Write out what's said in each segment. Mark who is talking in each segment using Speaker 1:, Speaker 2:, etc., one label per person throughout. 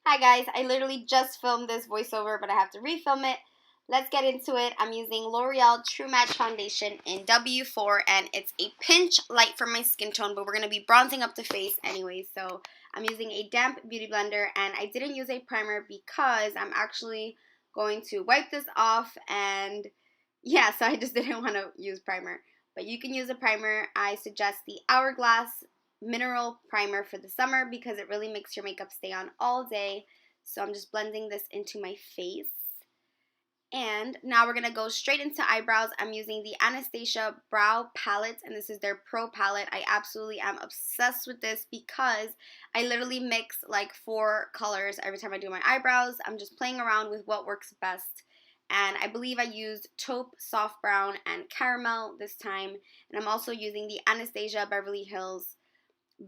Speaker 1: Hi guys, I literally just filmed this voiceover, but I have to refilm it. Let's get into it. I'm using L'Oreal True Match Foundation in W4, and it's a pinch light for my skin tone, but we're going to be bronzing up the face anyway. So I'm using a damp beauty blender, and I didn't use a primer because I'm actually going to wipe this off, and yeah, so I just didn't want to use primer. But you can use a primer. I suggest the Hourglass mineral primer for the summer because it really makes your makeup stay on all day. So I'm just blending this into my face. And now we're going to go straight into eyebrows. I'm using the Anastasia Brow Palette, and this is their Pro Palette. I absolutely am obsessed with this because I literally mix like 4 colors every time I do my eyebrows. I'm just playing around with what works best. And I believe I used taupe, soft brown, and caramel this time. And I'm also using the Anastasia Beverly Hills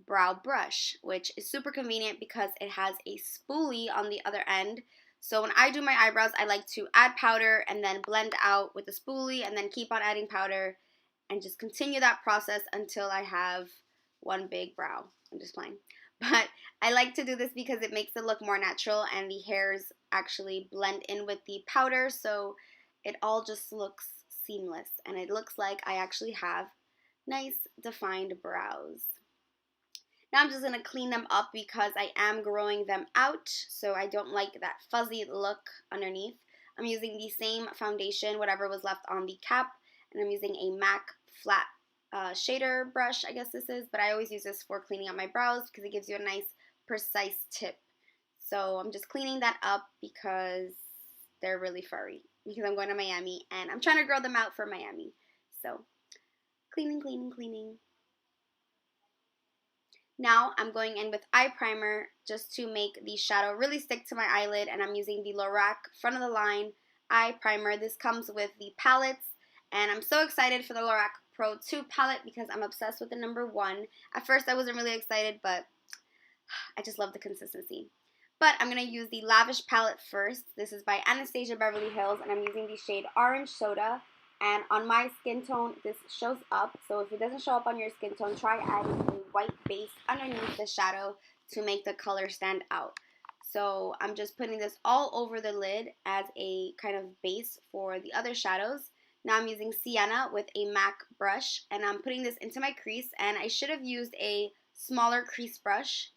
Speaker 1: brow brush, which is super convenient because it has a spoolie on the other end. So when I do my eyebrows, I like to add powder and then blend out with the spoolie and then keep on adding powder and just continue that process until I have one big brow. I'm just playing. But I like to do this because it makes it look more natural and the hairs actually blend in with the powder, so it all just looks seamless and it looks like I actually have nice defined brows. Now I'm just going to clean them up because I am growing them out, so I don't like that fuzzy look underneath. I'm using the same foundation, whatever was left on the cap, and I'm using a MAC flat shader brush, I guess this is, but I always use this for cleaning up my brows because it gives you a nice, precise tip. So I'm just cleaning that up because they're really furry, because I'm going to Miami, and I'm trying to grow them out for Miami. So cleaning, cleaning, cleaning. Now I'm going in with eye primer just to make the shadow really stick to my eyelid, and I'm using the Lorac front of the line eye primer. This comes with the palettes, and I'm so excited for the Lorac Pro 2 palette because I'm obsessed with the number 1. At first I wasn't really excited, but I just love the consistency. But I'm going to use the Lavish palette first. This is by Anastasia Beverly Hills, and I'm using the shade Orange Soda. And on my skin tone, this shows up. So if it doesn't show up on your skin tone, try adding a white base underneath the shadow to make the color stand out. So I'm just putting this all over the lid as a kind of base for the other shadows. Now I'm using Sienna with a MAC brush, and I'm putting this into my crease. And I should have used a smaller crease brush,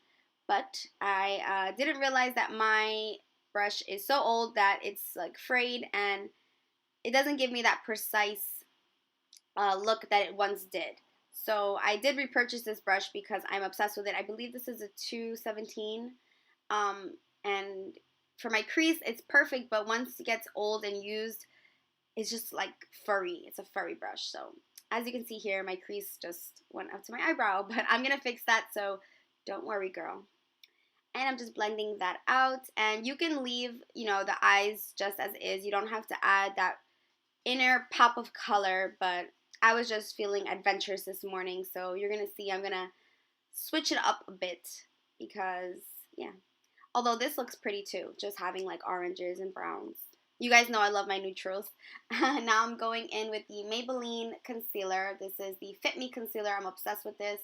Speaker 1: but I didn't realize that my brush is so old that it's like frayed and it doesn't give me that precise look that it once did. So I did repurchase this brush because I'm obsessed with it. I believe this is a 217, and for my crease it's perfect, but once it gets old and used, it's just like furry. It's a furry brush. So as you can see here, my crease just went up to my eyebrow, but I'm gonna fix that, so don't worry, girl. And I'm just blending that out, and you can leave, the eyes just as is. You don't have to add that inner pop of color, but I was just feeling adventurous this morning, so you're gonna see I'm gonna switch it up a bit because, yeah. Although this looks pretty too, just having like oranges and browns. You guys know I love my neutrals. Now I'm going in with the Maybelline concealer. This is the Fit Me concealer. I'm obsessed with this.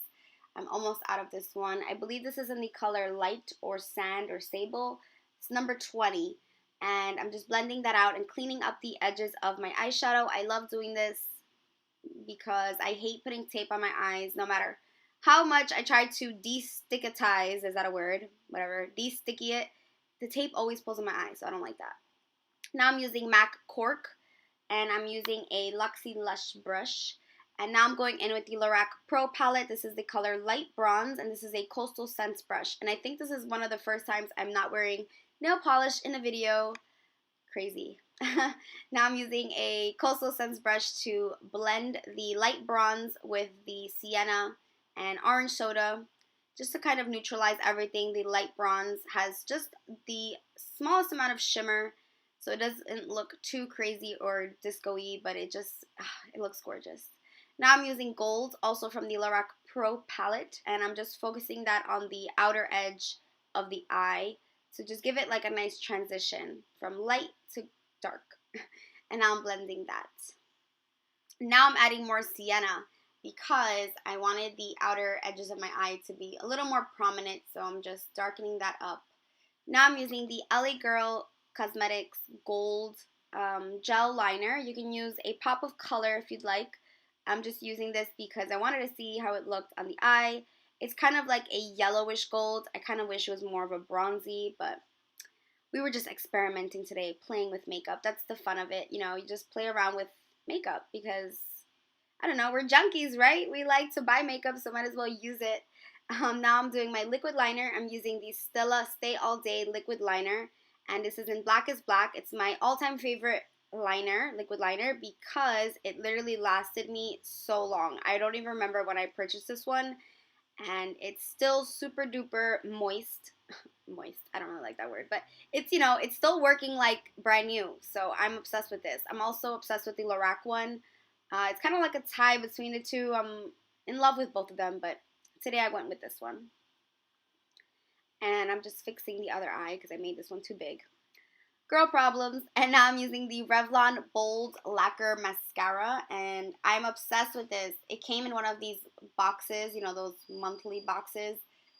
Speaker 1: I'm almost out of this one. I believe this is in the color Light or Sand or Sable. It's number 20. And I'm just blending that out and cleaning up the edges of my eyeshadow. I love doing this because I hate putting tape on my eyes no matter how much I try to de-stickitize, is that a word? Whatever, de-sticky it, the tape always pulls in my eye, so I don't like that. Now I'm using MAC Cork, and I'm using a Luxie Lush brush. And now I'm going in with the Lorac Pro palette. This is the color Light Bronze, and this is a Coastal Scents brush. And I think this is one of the first times I'm not wearing nail polish in a video. Crazy. Now I'm using a Coastal Scents brush to blend the light bronze with the sienna and orange soda, just to kind of neutralize everything. The light bronze has just the smallest amount of shimmer, so it doesn't look too crazy or disco-y, but it looks gorgeous. Now I'm using gold, also from the Lorac Pro palette, and I'm just focusing that on the outer edge of the eye. So just give it like a nice transition from light to dark. And now I'm blending that. Now I'm adding more sienna because I wanted the outer edges of my eye to be a little more prominent, so I'm just darkening that up. Now I'm using the LA Girl Cosmetics Gold Gel Liner. You can use a pop of color if you'd like. I'm just using this because I wanted to see how it looked on the eye. It's kind of like a yellowish gold. I kind of wish it was more of a bronzy, but we were just experimenting today, playing with makeup. That's the fun of it. You know, you just play around with makeup because, I don't know, we're junkies, right? We like to buy makeup, so might as well use it. Now I'm doing my liquid liner. I'm using the Stella Stay All Day liquid liner, and this is in Black is Black. It's my all-time favorite liner, liquid liner, because it literally lasted me so long. I don't even remember when I purchased this one, and it's still super duper moist. Moist, I don't really like that word, but it's, you know, it's still working like brand new, so I'm obsessed with this. I'm also obsessed with the Lorac one. It's kind of like a tie between the two. I'm in love with both of them, but today I went with this one. And I'm just fixing the other eye because I made this one too big. Girl problems. And now I'm using the Revlon Bold Lacquer Mascara, and I'm obsessed with this. It came in one of these boxes, you know, those monthly boxes,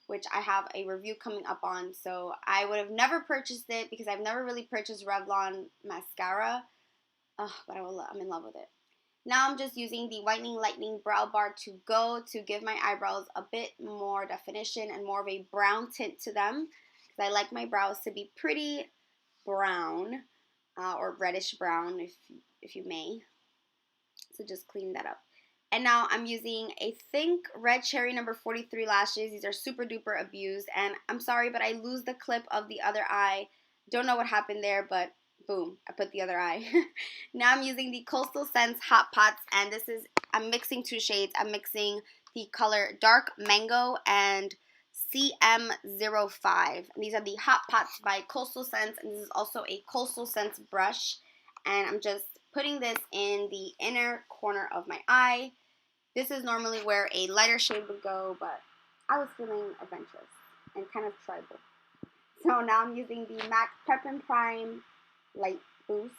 Speaker 1: which I have a review coming up on. So I would have never purchased it because I've never really purchased Revlon mascara. But I'm in love with it. Now I'm just using the Whitening Lightning Brow Bar to go to give my eyebrows a bit more definition and more of a brown tint to them, because I like my brows to be pretty brown, or reddish brown, if you may. So just clean that up. And now I'm using a Think Red Cherry number 43 lashes. These are super duper abused, and I'm sorry, but I lose the clip of the other eye. Don't know what happened there, but boom, I put the other eye. Now I'm using the Coastal Scents Hot Pots, and I'm mixing two shades. I'm mixing the color Dark Mango and CM05. And these are the Hot Pots by Coastal Scents, and this is also a Coastal Scents brush. And I'm just putting this in the inner corner of my eye. This is normally where a lighter shade would go, but I was feeling adventurous and kind of tribal. So now I'm using the MAC Prep and Prime Light Boost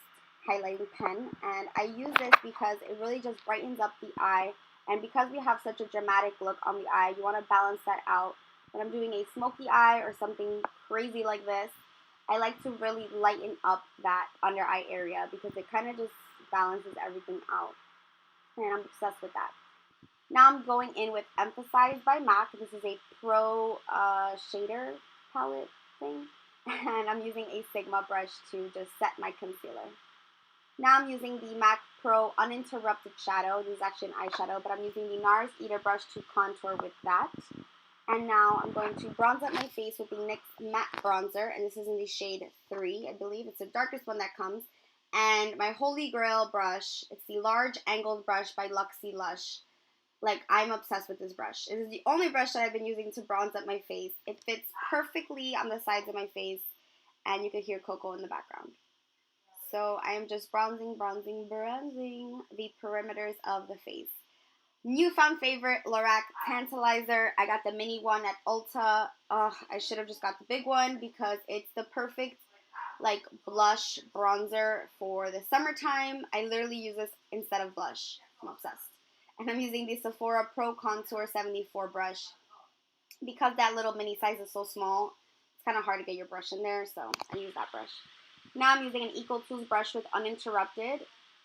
Speaker 1: highlighting pen, and I use this because it really just brightens up the eye, and because we have such a dramatic look on the eye, you want to balance that out. When I'm doing a smoky eye or something crazy like this, I like to really lighten up that under eye area because it kind of just balances everything out, and I'm obsessed with that. Now I'm going in with Emphasize by MAC. This is a pro shader palette thing, and I'm using a Sigma brush to just set my concealer. Now I'm using the MAC Pro Uninterrupted Shadow. This is actually an eyeshadow, but I'm using the NARS Eater brush to contour with that. And now I'm going to bronze up my face with the NYX Matte Bronzer, and this is in the shade 3, I believe. It's the darkest one that comes. And my holy grail brush, it's the Large Angled Brush by Luxie Lush. Like, I'm obsessed with this brush. It is the only brush that I've been using to bronze up my face. It fits perfectly on the sides of my face, and you can hear Coco in the background. So I am just bronzing the perimeters of the face. Newfound favorite, Lorac Tantalizer. I got the mini one at Ulta. I should have just got the big one because it's the perfect like blush bronzer for the summertime. I literally use this instead of blush. I'm obsessed. And I'm using the Sephora Pro Contour 74 brush. Because that little mini size is so small, it's kind of hard to get your brush in there, so I use that brush. Now I'm using an EcoTools brush with Uninterrupted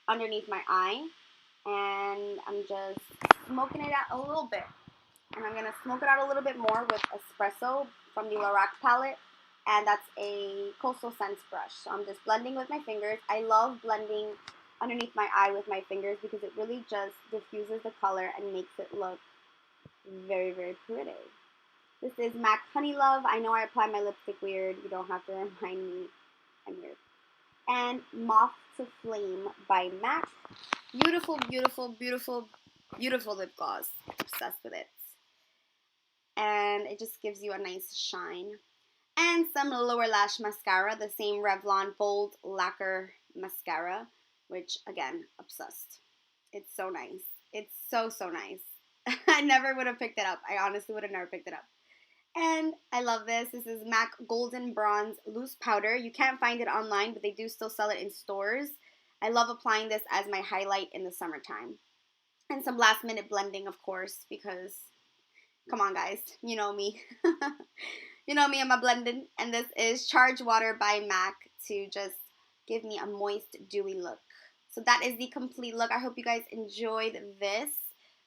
Speaker 1: underneath my eye, and I'm just smoking it out a little bit. And I'm going to smoke it out a little bit more with Espresso from the Lorac palette, and that's a Coastal Scents brush. So I'm just blending with my fingers. I love blending underneath my eye with my fingers because it really just diffuses the color and makes it look very, very pretty. This is MAC Honey Love. I know I apply my lipstick weird. You don't have to remind me I'm weird. And Moth to Flame by MAC. Beautiful, beautiful, beautiful, beautiful lip gloss. Obsessed with it. And it just gives you a nice shine. And some lower lash mascara, the same Revlon Bold Lacquer Mascara, which, again, obsessed. It's so nice. It's so, so nice. I never would have picked it up. I honestly would have never picked it up. And I love this. This is MAC Golden Bronze Loose Powder. You can't find it online, but they do still sell it in stores. I love applying this as my highlight in the summertime. And some last minute blending, of course, because, come on guys, you know me. You know me, I'm a blending. And this is Charge Water by MAC to just give me a moist, dewy look. So that is the complete look. I hope you guys enjoyed this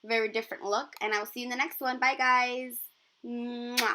Speaker 1: very different look. And I will see you in the next one. Bye, guys. Mwah.